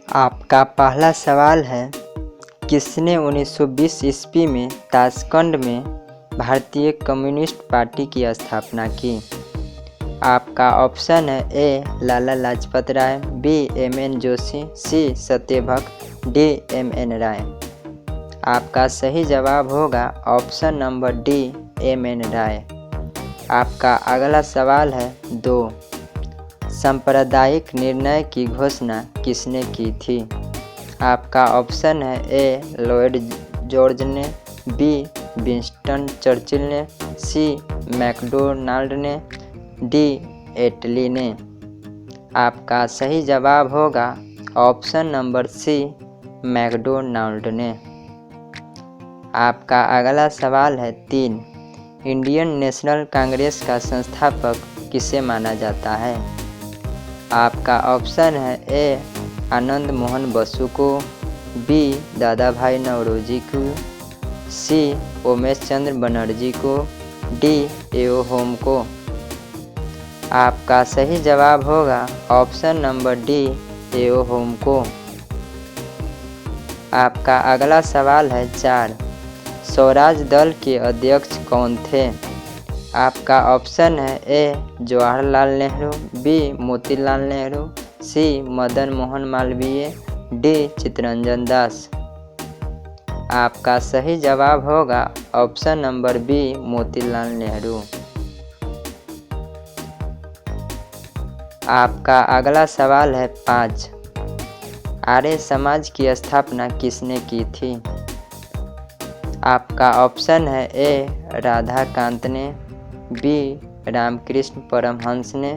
आपका पहला सवाल है, किसने 1920 ईस्वी में ताशकंद में भारतीय कम्युनिस्ट पार्टी की स्थापना की? आपका ऑप्शन है ए लाला लाजपत राय, बी एम.एन. जोशी, सी सत्यभक्त, डी एम.एन. राय। आपका सही जवाब होगा ऑप्शन नंबर डी एम.एन. राय। आपका अगला सवाल है 2, सांप्रदायिक निर्णय की घोषणा किसने की थी? आपका ऑप्शन है ए लॉयड जॉर्ज ने, बी विंस्टन चर्चिल ने, सी मैकडोनाल्ड ने, डी एटली ने। आपका सही जवाब होगा ऑप्शन नंबर सी मैकडोनाल्ड ने। आपका अगला सवाल है 3, इंडियन नेशनल कांग्रेस का संस्थापक किसे माना जाता है? आपका ऑप्शन है ए आनंद मोहन बसु को, बी दादा भाई नौरोजी को, सी उमेश चंद्र बनर्जी को, डी एओ होम को। आपका सही जवाब होगा ऑप्शन नंबर डी एओ होम को। आपका अगला सवाल है 4, स्वराज दल के अध्यक्ष कौन थे? आपका ऑप्शन है A Jawaharlal Nehru, B Motilal Nehru, C Madan Mohan Malviya, D Chittaranjan Das. आपका सही जवाब होगा option number B Motilal Nehru. आपका अगला सवाल है 5, आर्य समाज की स्थापना किसने की थी? आपका ऑप्शन है ए राधाकांत ने, बी रामकृष्ण परमहंस ने,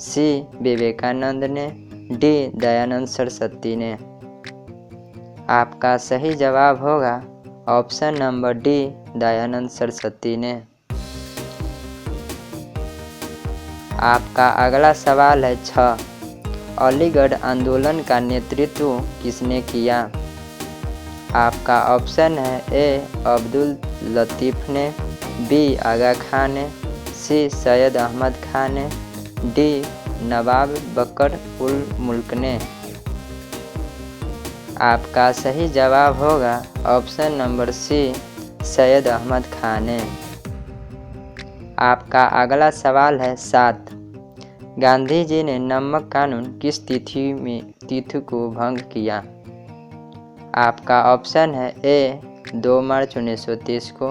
सी विवेकानंद ने, डी दयानंद सरस्वती ने। आपका सही जवाब होगा option number D Dayanand Saraswati ने। आपका अगला सवाल है 6, अलीगढ़ आंदोलन का नेतृत्व किसने किया? आपका ऑप्शन है ए अब्दुल लतीफ़ ने, बी आगा खान ने, सी सैयद अहमद खान ने, डी नवाब बकर उल मुल्क ने। आपका सही जवाब होगा option number C Syed Ahmad Khan ने। आपका अगला सवाल है 7, गांधी जी ने नमक कानून किस तिथि को भंग किया? आपका ऑप्शन है ए 2 मार्च 1930 को,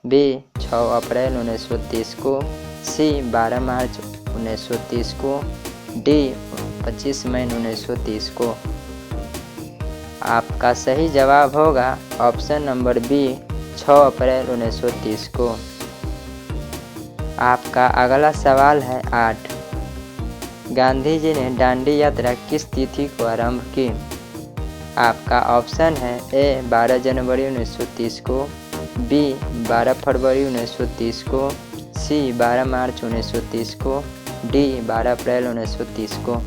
बी 6 अप्रैल 1930 को, सी 12 मार्च 1930 को, डी 25 मई 1930 को। आपका सही जवाब होगा ऑप्शन नंबर बी 6 अप्रैल 1930 को। आपका अगला सवाल है 8, गांधी जी ने दांडी यात्रा किस तिथि को आरंभ की? आपका ऑप्शन है ए 12 जनवरी 1930 को, बी 12 फरवरी 1930 को, सी 12 मार्च 1930 को, डी 12 अप्रैल 1930 को।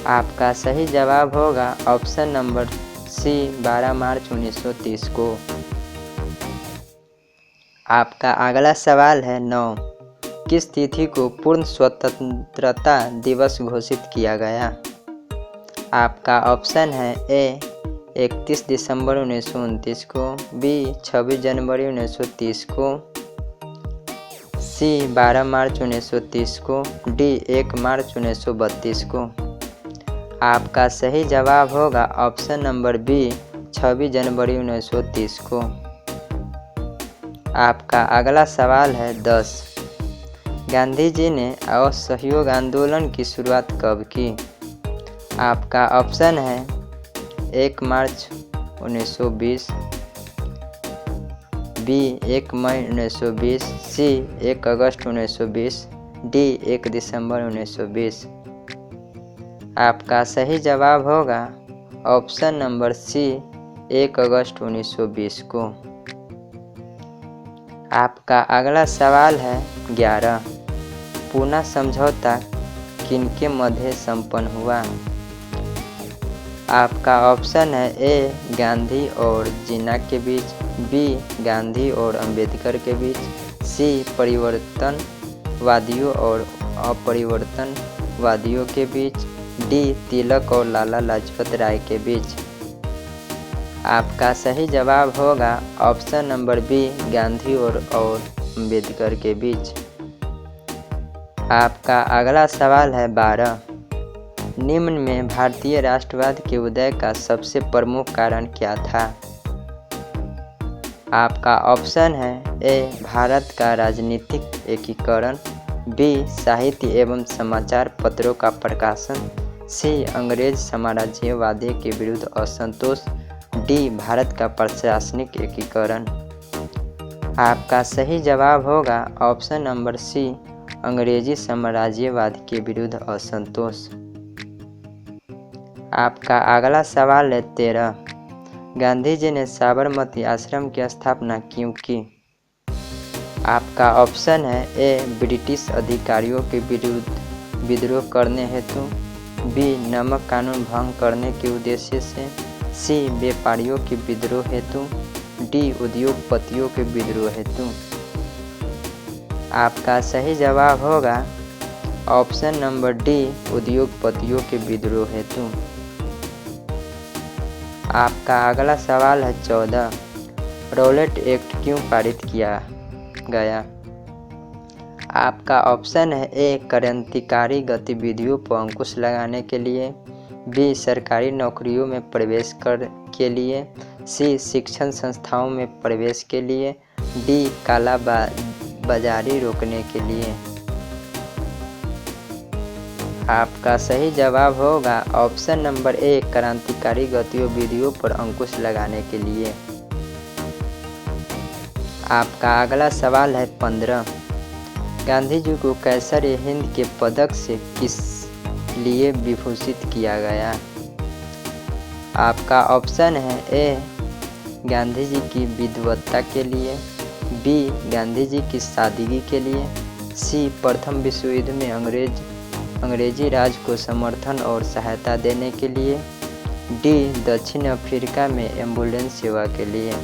आपका सही जवाब होगा ऑप्शन नंबर सी 12 मार्च 1930 को। आपका अगला सवाल है 9, किस तिथि को पूर्ण स्वतंत्रता दिवस घोषित किया गया? आपका ऑप्शन है ए 31 दिसंबर 1929 को, बी 26 जनवरी 1930 को, सी 12 मार्च 1930 को, डी 1 मार्च 1932 को। आपका सही जवाब होगा ऑप्शन नंबर बी 26 जनवरी 1930 को। आपका अगला सवाल है 10, गांधी जी ने असहयोग आंदोलन की शुरुआत कब की? आपका ऑप्शन है 1 मार्च 1920, बी 1 मई 1920, सी 1 अगस्त 1920, डी 1 दिसंबर 1920। आपका सही जवाब होगा ऑप्शन नंबर सी 1 अगस्त 1920 को। आपका अगला सवाल है 11, पूना समझौता किनके मध्य संपन्न हुआ? आपका ऑप्शन है ए गांधी और जिन्ना के बीच, बी गांधी और अंबेडकर के बीच, सी परिवर्तनवादियों और अपरिवर्तनवादियों के बीच, डी तिलक और लाला लाजपत राय के बीच। आपका सही जवाब होगा ऑप्शन नंबर बी, गांधी और अम्बेडकर के बीच। आपका अगला सवाल है 12। निम्न में भारतीय राष्ट्रवाद के उदय का सबसे प्रमुख कारण क्या था? आपका ऑप्शन है ए, भारत का राजनीतिक एकीकरण, बी, साहित्य एवं समाचार पत्रों का प्रकाशन, सी, अंग्रेज साम्राज्यवादी के विरुद्ध असंतोष, डी, भारत का प्रशासनिक एकीकरण। आपका सही जवाब होगा ऑप्शन नंबर सी, अंग्रेजी साम्राज्यवाद के विरुद्ध असंतोष। आपका अगला सवाल है 13। गांधी जी ने साबरमती आश्रम की स्थापना क्यों की? आपका ऑप्शन है ए, ब्रिटिश अधिकारियों के विरुद्ध विद्रोह करने हेतु, बी, नमक कानून भंग करने के उद्देश्य से, सी, व्यापारियों के विद्रोह हेतु, डी, उद्योगपतियों के विद्रोह हेतु। आपका सही जवाब होगा ऑप्शन नंबर डी, उद्योगपतियों के विद्रोह हेतु। आपका अगला सवाल है 14। रॉलेट एक्ट क्यों पारित किया गया? आपका ऑप्शन है ए, क्रांतिकारी गतिविधियों पर अंकुश लगाने के लिए, बी, सरकारी नौकरियों में प्रवेश के लिए, सी, शिक्षण संस्थाओं में प्रवेश के लिए, डी, काला बाजारी रोकने के लिए। आपका सही जवाब होगा ऑप्शन नंबर ए, क्रांतिकारी गतिविधियों पर अंकुश लगाने के लिए। आपका अगला सवाल है 15। गांधी जी को कैसर-ए-हिंद के पदक से किस लिए विभूषित किया गया? आपका ऑप्शन है ए, गांधी जी की विद्वत्ता के लिए, बी, गांधी जी की सादगी के लिए, सी, प्रथम विश्व युद्ध में अंग्रेजी राज को समर्थन और सहायता देने के लिए, डी, दक्षिण अफ्रीका में एम्बुलेंस सेवा के लिए।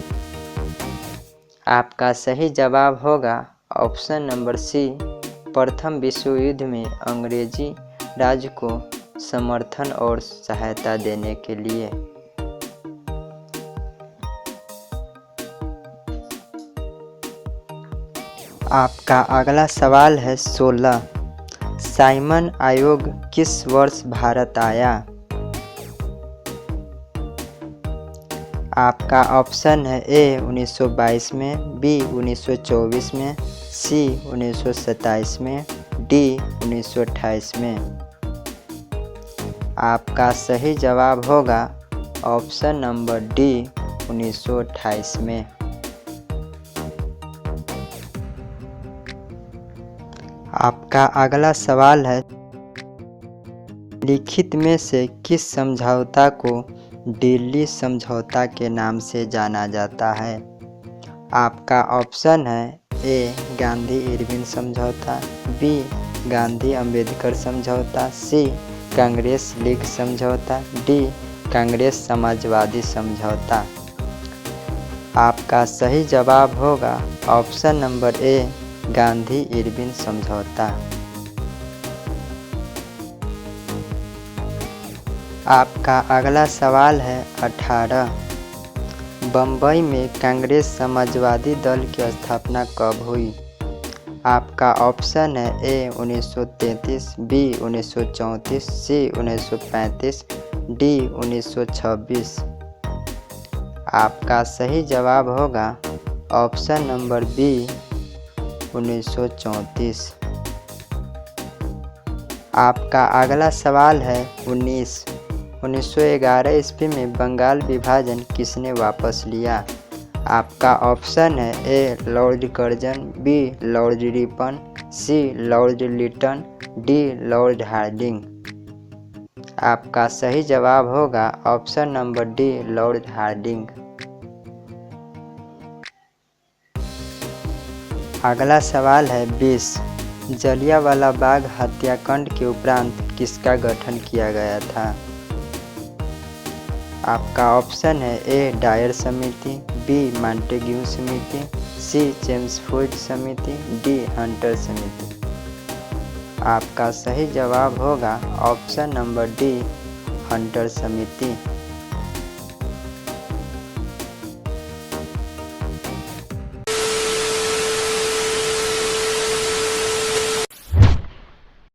आपका सही जवाब होगा ऑप्शन नंबर सी, प्रथम विश्व युद्ध में अंग्रेजी राज को समर्थन और सहायता देने के लिए। आपका अगला सवाल है 16। साइमन आयोग किस वर्ष भारत आया? आपका ऑप्शन है ए, 1922 में, बी, 1924 में, सी, 1927 में, डी, 1928 में। आपका सही जवाब होगा ऑप्शन नंबर डी, 1928 में। आपका अगला सवाल है लिखित में से किस समझौता को दिल्ली समझौता के नाम से जाना जाता है? आपका ऑप्शन है ए, गांधी इरविन समझौता, बी, गांधी अम्बेडकर समझौता, सी, कांग्रेस लीग समझौता, डी, कांग्रेस समाजवादी समझौता। आपका सही जवाब होगा option number A, Gandhi Irwin समझौता। आपका अगला सवाल है 18। बम्बई में कांग्रेस समाजवादी दल की स्थापना कब हुई? आपका ऑप्शन है ए, 1933, बी, 1934, सी, 1935, डी, 1926। आपका सही जवाब होगा ऑप्शन नंबर बी, 1934। आपका अगला सवाल है 19। 1911 ईस्वी में बंगाल विभाजन किसने वापस लिया? आपका ऑप्शन है A, Lord Curzon, B, Lord Ripon, C, Lord Lytton, D, Lord Hardinge. आपका सही जवाब होगा option number D, Lord Hardinge. अगला सवाल है 20। जलियांवाला बाग हत्याकांड के उपरांत किसका गठन किया गया था? आपका ऑप्शन है ए, डायर समिति, बी, मॉन्टेग्यू समिति, सी, चेम्सफोर्ड समिति, डी, हंटर समिति। आपका सही जवाब होगा ऑप्शन नंबर डी, हंटर समिति।